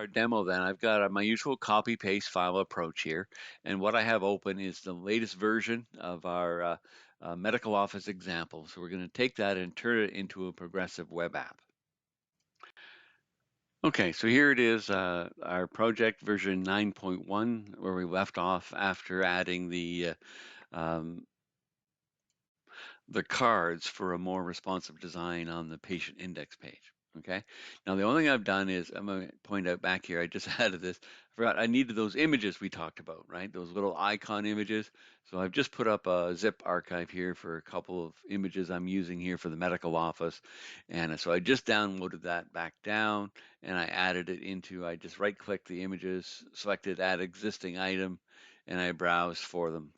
our demo then, I've got my usual copy paste file approach here, and what I have open is the latest version of our medical office example. So we're going to take that and turn it into a progressive web app. Okay, so here it is, our project version 9.1, where we left off after adding the cards for a more responsive design on the patient index page. Okay. Now the only thing I've done is I'm going to point out back here. I just added this. I forgot I needed those images we talked about, right? Those little icon images. So I've just put up a zip archive here for a couple of images I'm using here for the medical office, and so I just downloaded that back down and I added it into. I just right-clicked the images, selected Add Existing Item, and I browsed for them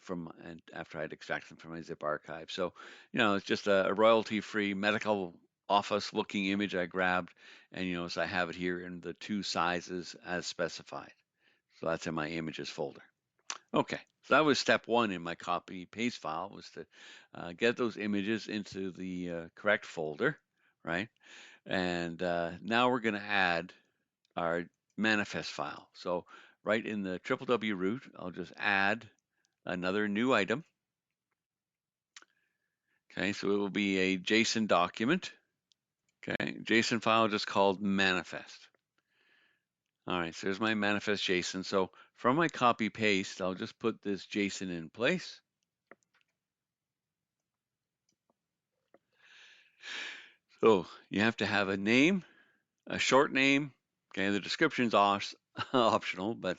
and after I'd extracted them from my zip archive. So it's just a royalty-free medical office looking image I grabbed, and so I have it here in the 2 sizes as specified. So that's in my images folder. Okay, so that was step 1 in my copy paste file, was to get those images into the correct folder, right? And now we're going to add our manifest file. So right in the www root, I'll just add another new item. Okay, so it will be a JSON document. Okay, JSON file just called manifest. All right, so there's my manifest JSON. So from my copy paste, I'll just put this JSON in place. So you have to have a name, a short name. Okay, the description's optional, but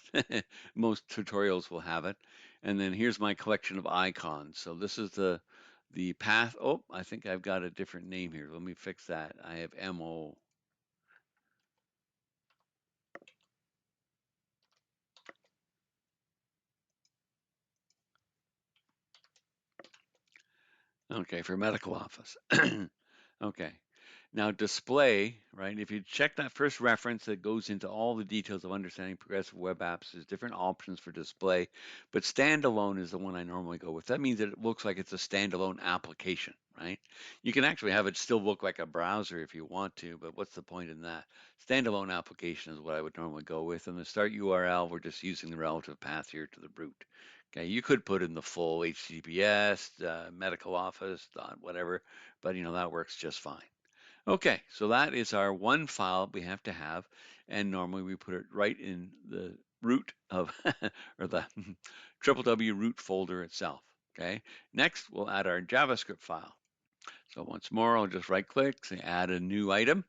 most tutorials will have it. And then here's my collection of icons. So this is the path. Oh, I think I've got a different name here. Let me fix that. I have MO. Okay, for medical office. Okay. Now display, right? If you check that first reference that goes into all the details of understanding progressive web apps, there's different options for display, but standalone is the one I normally go with. That means that it looks like it's a standalone application, right? You can actually have it still look like a browser if you want to, but what's the point in that? Standalone application is what I would normally go with. And the start URL, we're just using the relative path here to the root. Okay, you could put in the full HTTPS, medical office, whatever, but that works just fine. Okay, so that is our one file we have to have, and normally we put it right in the root of, or the www root folder itself. Okay, next we'll add our JavaScript file. So once more, I'll just right click, say add a new item,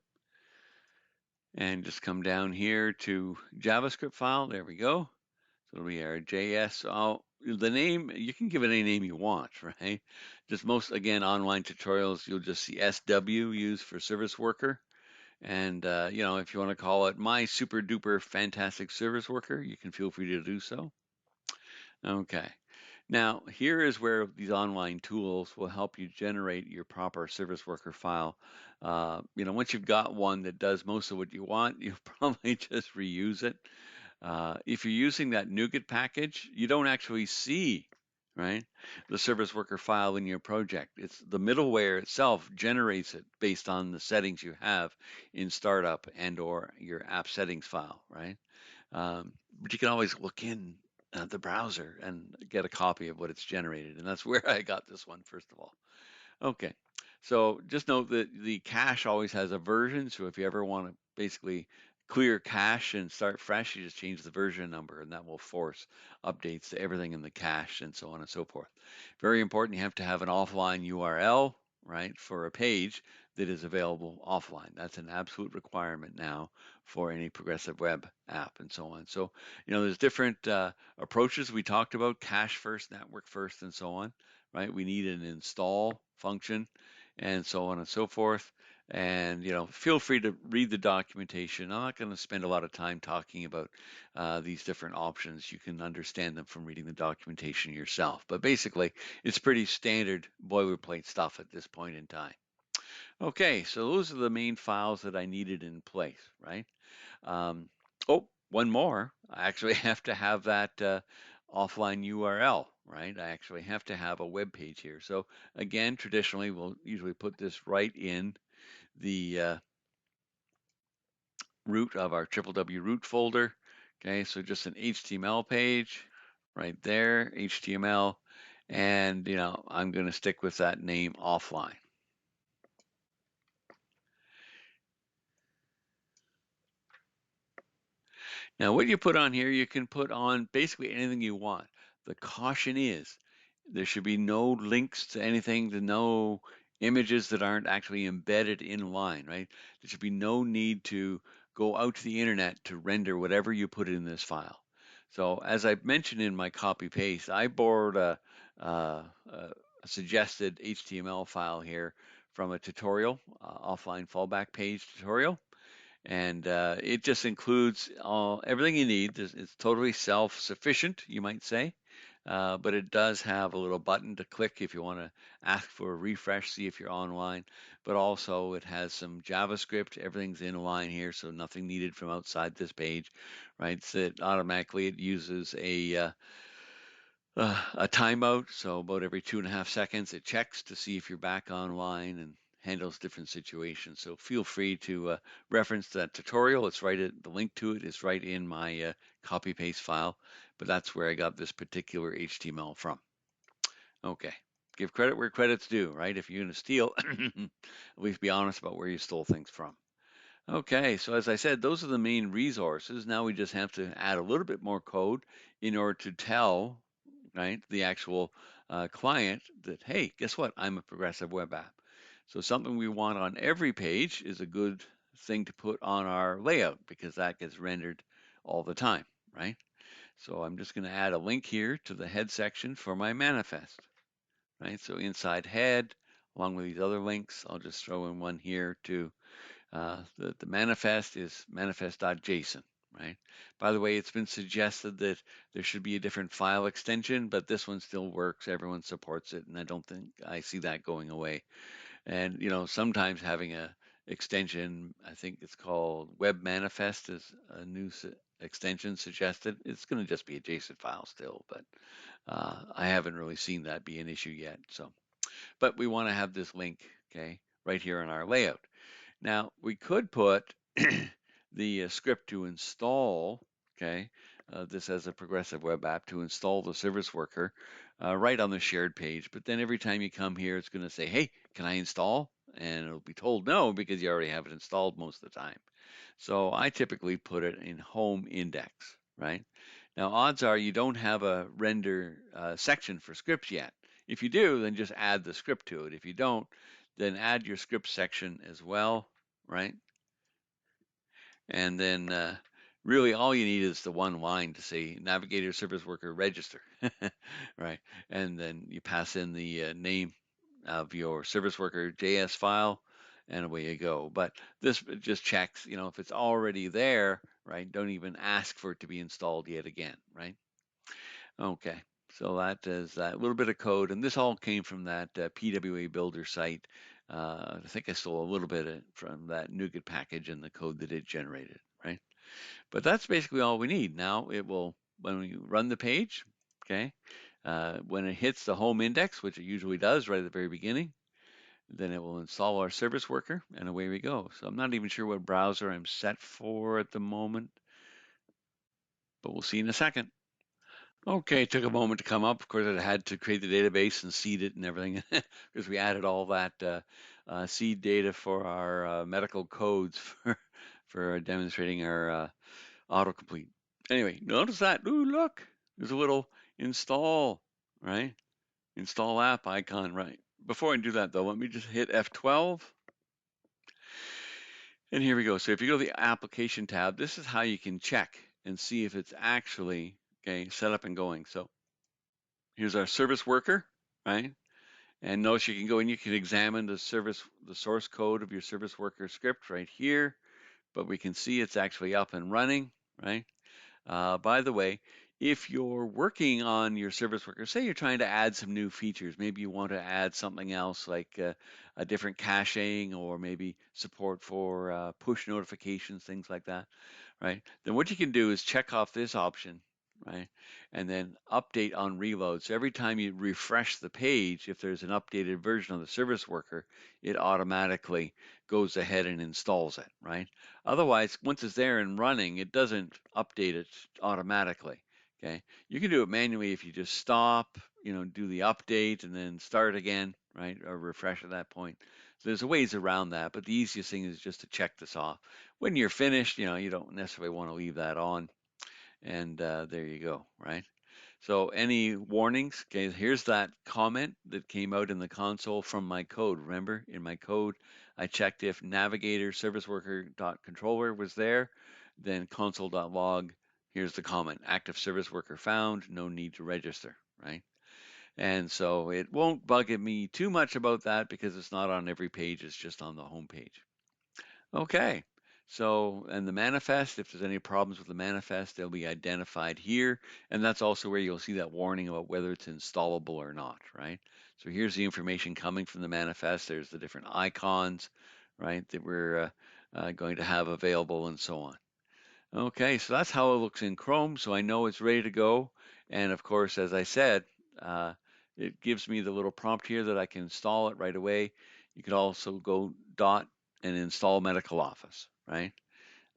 and just come down here to JavaScript file. There we go. So it'll be our JS. The name, you can give it any name you want, right? Just most, again, online tutorials, you'll just see SW used for service worker. And, if you want to call it my super duper fantastic service worker, you can feel free to do so. Okay. Now, here is where these online tools will help you generate your proper service worker file. Once you've got one that does most of what you want, you'll probably just reuse it. If you're using that NuGet package, you don't actually see, right, the service worker file in your project. It's the middleware itself generates it based on the settings you have in startup and or your app settings file, right? But you can always look in the browser and get a copy of what it's generated. And that's where I got this one, first of all. Okay, so just note that the cache always has a version. So if you ever want to basically clear cache and start fresh, you just change the version number, and that will force updates to everything in the cache and so on and so forth. Very important, you have to have an offline URL, right, for a page that is available offline. That's an absolute requirement now for any progressive web app and so on. So, there's different approaches we talked about, cache first, network first, and so on, right? We need an install function and so on and so forth. And, feel free to read the documentation. I'm not going to spend a lot of time talking about these different options. You can understand them from reading the documentation yourself. But basically, it's pretty standard boilerplate stuff at this point in time. Okay, so those are the main files that I needed in place, right? One more. I actually have to have that offline URL, right? I actually have to have a web page here. So again, traditionally, we'll usually put this right in the root of our W root folder. Okay, so just an HTML page right there, HTML, and I'm going to stick with that name offline. Now, what you put on here, you can put on basically anything you want. The caution is there should be no links to anything, to no images that aren't actually embedded in line, right? There should be no need to go out to the internet to render whatever you put in this file. So as I mentioned in my copy paste, I borrowed a suggested HTML file here from a tutorial, offline fallback page tutorial. And it just includes everything you need. It's totally self-sufficient, you might say, but it does have a little button to click if you want to ask for a refresh, see if you're online. But also it has some JavaScript. Everything's in line here, so nothing needed from outside this page, right? So it automatically it uses a timeout, so about every 2.5 seconds it checks to see if you're back online and handles different situations. So feel free to reference that tutorial. It's right at the link to it is right in my copy paste file, but that's where I got this particular HTML from. Okay, give credit where credit's due, right? If you're going to steal, at least be honest about where you stole things from. Okay, so as I said, those are the main resources. Now we just have to add a little bit more code in order to tell, right, the actual client that, hey, guess what? I'm a progressive web app. So something we want on every page is a good thing to put on our layout because that gets rendered all the time, right? So I'm just going to add a link here to the head section for my manifest, right? So inside head, along with these other links, I'll just throw in one here to the manifest is manifest.json, right? By the way, it's been suggested that there should be a different file extension, but this one still works. Everyone supports it, and I don't think I see that going away. And sometimes having a extension, I think it's called Web Manifest, is a new extension suggested. It's going to just be a JSON file still, but I haven't really seen that be an issue yet. So, but we want to have this link, okay, right here in our layout. Now, we could put the script to install, okay, this as a progressive web app to install the service worker right on the shared page. But then every time you come here, it's going to say, hey, can I install? And it'll be told no because you already have it installed most of the time. So I typically put it in home index, right? Now, odds are you don't have a render section for scripts yet. If you do, then just add the script to it. If you don't, then add your script section as well, right? And then really all you need is the one line to say navigator service worker register, right? And then you pass in the name of your service worker JS file and away you go. But this just checks, if it's already there, right? Don't even ask for it to be installed yet again, right? Okay. So that is that little bit of code, and this all came from that PWA Builder site. I think I stole a little bit from that NuGet package and the code that it generated, right? But that's basically all we need. Now it will, when we run the page, okay, when it hits the home index, which it usually does right at the very beginning, then it will install our service worker, and away we go. So I'm not even sure what browser I'm set for at the moment, but we'll see in a second. Okay, it took a moment to come up. Of course, I had to create the database and seed it and everything because we added all that seed data for our medical codes for demonstrating our autocomplete. Anyway, notice that. Ooh, look, there's a little install, right? Install app icon, right? Before I do that, though, let me just hit F12. And here we go. So if you go to the application tab, this is how you can check and see if it's actually, okay, set up and going. So here's our service worker, right? And notice you can go and you can examine the source code of your service worker script right here, but we can see it's actually up and running, right? By the way, if you're working on your service worker, say you're trying to add some new features, maybe you want to add something else like a different caching or maybe support for push notifications, things like that, right? Then what you can do is check off this option right? And then update on reload. So every time you refresh the page, if there's an updated version of the service worker, it automatically goes ahead and installs it, right? Otherwise, once it's there and running, it doesn't update it automatically. Okay, you can do it manually if you just stop, do the update and then start again, right, or refresh at that point. So there's ways around that, but the easiest thing is just to check this off. When you're finished, you don't necessarily want to leave that on, and there you go, right? So any warnings? Okay, here's that comment that came out in the console from my code. Remember, in my code, I checked if navigator service worker dot controller was there, then console.log. Here's the comment: active service worker found, no need to register, right? And so it won't bug me too much about that because it's not on every page, it's just on the home page. Okay. So, and the manifest, if there's any problems with the manifest, they'll be identified here. And that's also where you'll see that warning about whether it's installable or not, right? So here's the information coming from the manifest. There's the different icons, right, that we're going to have available and so on. Okay, so that's how it looks in Chrome. So I know it's ready to go. And of course, as I said, uh, it gives me the little prompt here that I can install it right away. You could also go dot and install Medical Office, right?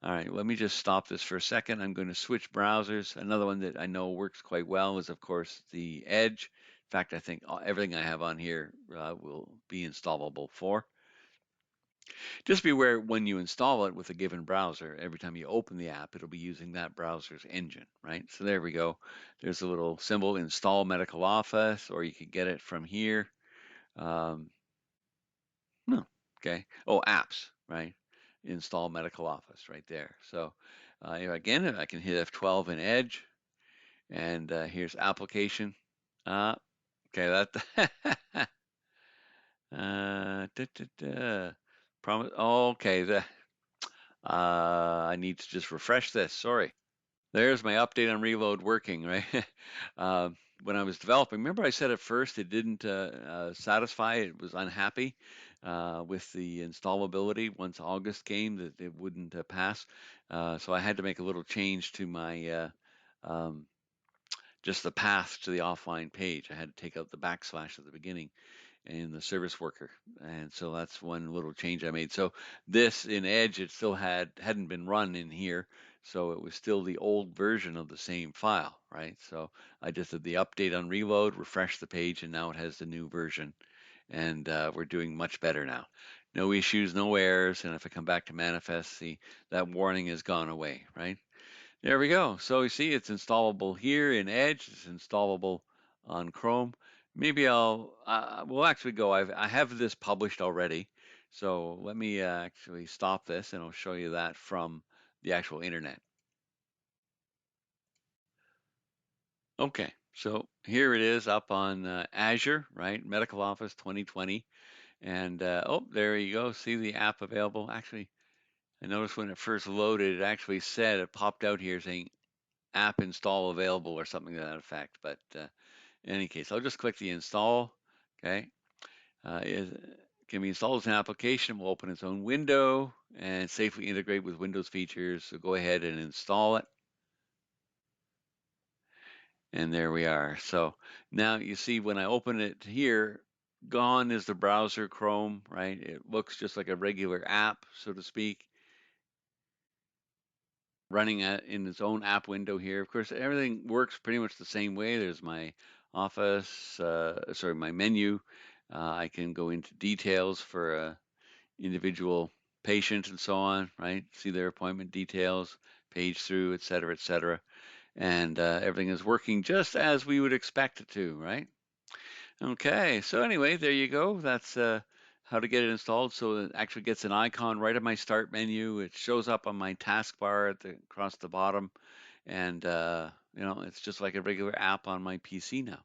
All right, let me just stop this for a second. I'm going to switch browsers. Another one that I know works quite well is, of course, the Edge. In fact, I think everything I have on here will be installable for. Just be aware when you install it with a given browser, every time you open the app, it'll be using that browser's engine, right? So there we go. There's a little symbol, install Medical Office, or you could get it from here. No, okay. Oh, apps, right? Install Medical Office right there. So again, I can hit F12 in Edge, and here's application. Okay, that. Da, da, da. Promise. Okay, I need to just refresh this. Sorry. There's my update on reload working, right? uh, when I was developing, remember I said at first it didn't satisfy, it was unhappy with the installability once August came, that it wouldn't pass. So I had to make a little change to my um, just the path to the offline page. I had to take out the backslash at the beginning in the service worker, and so that's one little change I made. So this in Edge, it still hadn't been run in here, so it was still the old version of the same file, right? So I just did the update on reload, refreshed the page, and now it has the new version, and we're doing much better now. No issues, no errors, and if I come back to manifest, see that warning has gone away, right? There we go. So you see it's installable here in Edge. It's installable on Chrome. Maybe we'll actually go. I have this published already. So let me actually stop this and I'll show you that from the actual internet. Okay, so here it is up on Azure, right? Medical Office 2020. And oh, there you go. See the app available. Actually, I noticed when it first loaded, it actually said, it popped out here saying app install available or something to that effect. But in any case, I'll just click the install. Okay, it can be installed as an application. Will open its own window and safely integrate with Windows features. So go ahead and install it. And there we are. So now you see when I open it here, gone is the browser Chrome, right? It looks just like a regular app, so to speak, running in its own app window here. Of course, everything works pretty much the same way. There's my office, my menu. I can go into details for a individual patient and so on, right? See their appointment details, page through, et cetera, et cetera. And everything is working just as we would expect it to, right? Okay, so anyway, there you go. That's how to get it installed. So it actually gets an icon right at my start menu. It shows up on my taskbar across the bottom, and it's just like a regular app on my PC now.